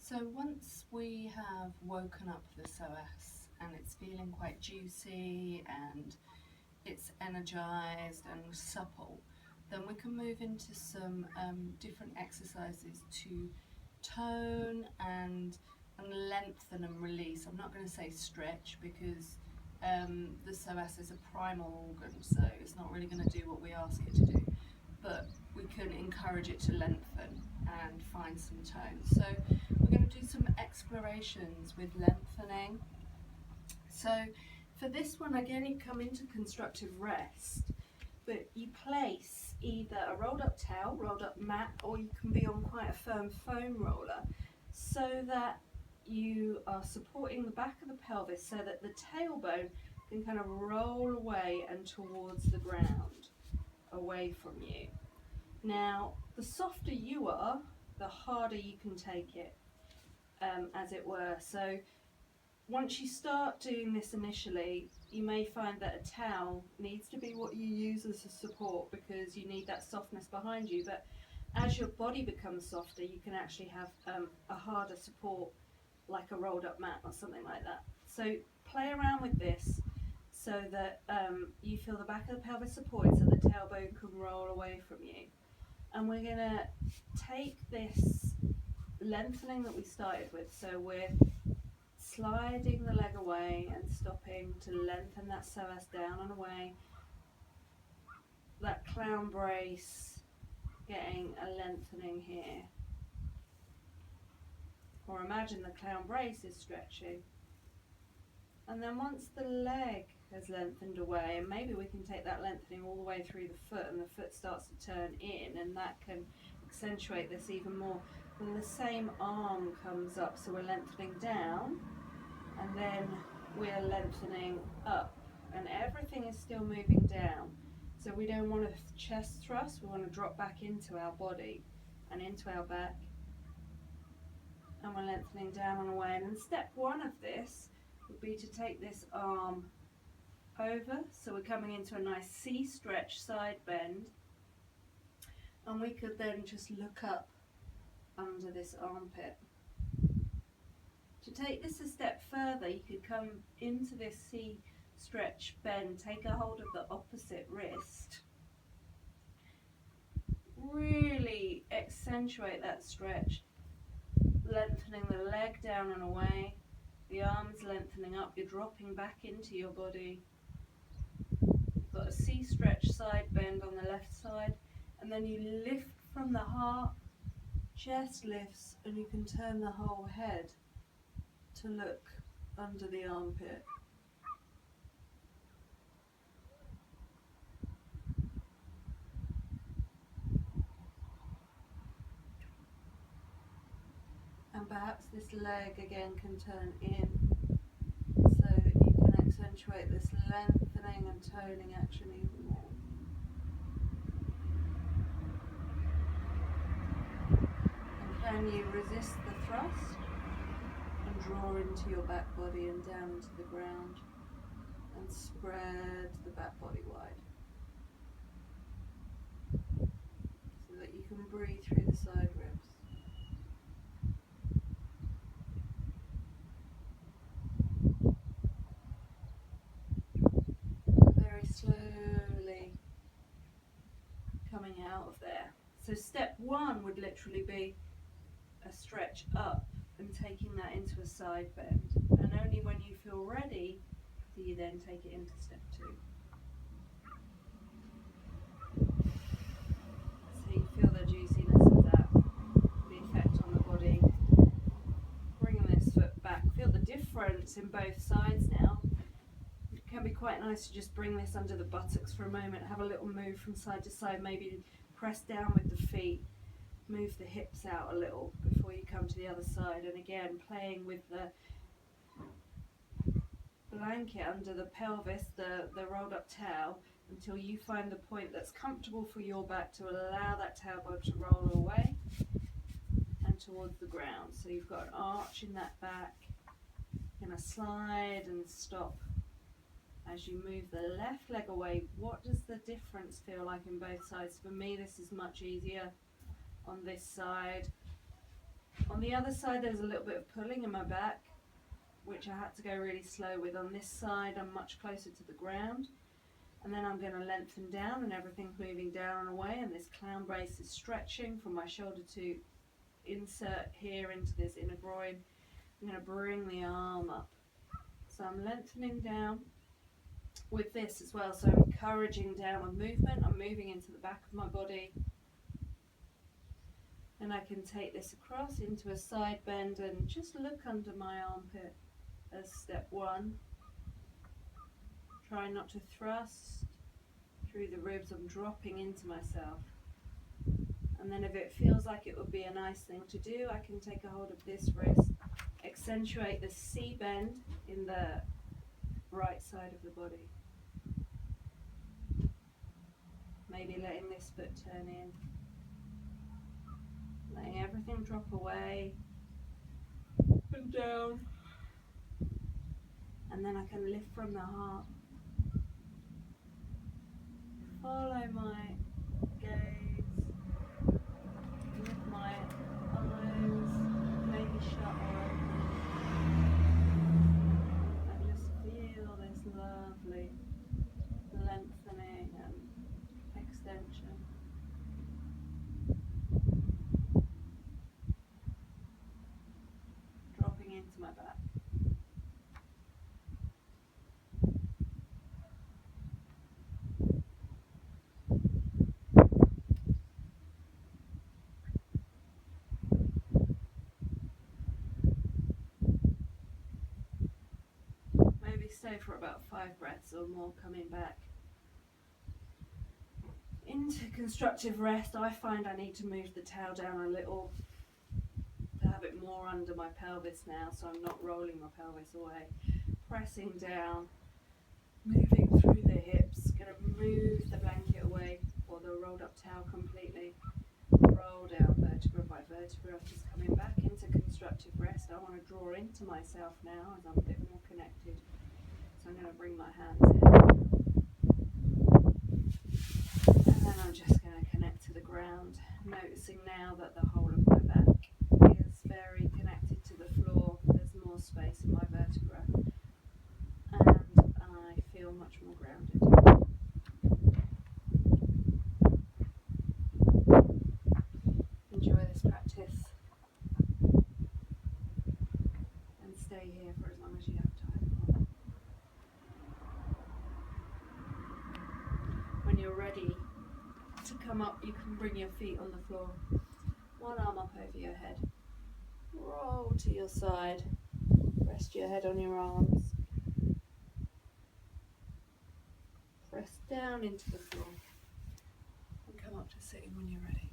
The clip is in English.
So once we have woken up the psoas and it's feeling quite juicy and it's energized and supple, then we can move into some different exercises to tone and lengthen and release. I'm not going to say stretch because the psoas is a primal organ, so it's not really going to do what we ask it to do, but we can encourage it to lengthen and find some tone. So we're going to do some explorations with lengthening. So for this one, again, you come into constructive rest, but you place either a rolled up towel, rolled up mat, or you can be on quite a firm foam roller, so that you are supporting the back of the pelvis so that the tailbone can kind of roll away and towards the ground, away from you. Now, the softer you are, the harder you can take it, as it were. So once you start doing this initially, you may find that a towel needs to be what you use as a support because you need that softness behind you. But as your body becomes softer, you can actually have a harder support, like a rolled up mat or something like that. So play around with this so that you feel the back of the pelvis supported so the tailbone can roll away from you. And we're going to take this lengthening that we started with. So we're sliding the leg away and stopping to lengthen that psoas down and away. That clown brace, getting a lengthening here. Or imagine the clown brace is stretching. And then once the leg has lengthened away, and maybe we can take that lengthening all the way through the foot, and the foot starts to turn in, and that can accentuate this even more. Then the same arm comes up, so we're lengthening down, and then we're lengthening up, and everything is still moving down. So we don't want a chest thrust, we want to drop back into our body and into our back, and we're lengthening down and away. And then step one of this would be to take this arm over, so we're coming into a nice C stretch side bend, and we could then just look up under this armpit. To take this a step further, you could come into this C stretch bend, take a hold of the opposite wrist, really accentuate that stretch, lengthening the leg down and away, the arms lengthening up, you're dropping back into your body. You've got a C stretch side bend on the left side, and then you lift from the heart, chest lifts, and you can turn the whole head to look under the armpit. And perhaps this leg again can turn in so that you can accentuate this lengthening and toning action even more. And can you resist the thrust and draw into your back body and down into the ground and spread the back body wide so that you can breathe through the side ribs. Very slowly coming out of there. So step one would literally be a stretch up and taking that into a side bend, and only when you feel ready do you then take it into step two. So you feel the juiciness of that, the effect on the body. Bringing this foot back, feel the difference in both sides now. It can be quite nice to just bring this under the buttocks for a moment, have a little move from side to side, maybe press down with the feet, move the hips out a little before you come to the other side, and again playing with the blanket under the pelvis, the rolled up towel, until you find the point that's comfortable for your back to allow that tailbone to roll away and towards the ground. So you've got an arch in that back, you're going to slide and stop. As you move the left leg away, what does the difference feel like in both sides? For me, this is much easier on this side. On On the other side there's a little bit of pulling in my back, which I had to go really slow with. On this side I'm much closer to the ground, and then I'm going to lengthen down and everything's moving down and away, and this clown brace is stretching from my shoulder to insert here into this inner groin. I'm going to bring the arm up. So I'm lengthening down with this as well, so I'm encouraging downward movement. I'm moving into the back of my body, and I can take this across into a side bend and just look under my armpit as step one. Try not to thrust through the ribs. I'm dropping into myself. And then if it feels like it would be a nice thing to do, I can take a hold of this wrist, accentuate the C bend in the right side of the body. Maybe letting this foot turn in, letting everything drop away and down. And then I can lift from the heart. Follow my gaze. Lift my eyes, maybe shut or open. And just feel this lovely lengthening and extension. Dropping into my back. Maybe stay for about 5 breaths or more, coming back into constructive rest. I find I need to move the tail down a little to have it more under my pelvis now, so I'm not rolling my pelvis away. Pressing down, moving through the hips. Going to move the blanket away or the rolled up towel completely. Roll down vertebra by vertebra, just coming back into constructive rest. I want to draw into myself now as I'm a bit more connected. So I'm going to bring my hands in. And then I'm just going to connect to the ground, noticing now that the whole of my back is very connected to the floor. There's more space in my vertebra, and I feel much more grounded. Enjoy this practice and stay here for as long as you have time. When you're ready to come up, you can bring your feet on the floor, one arm up over your head, roll to your side, rest your head on your arms, press down into the floor, and come up to sitting when you're ready.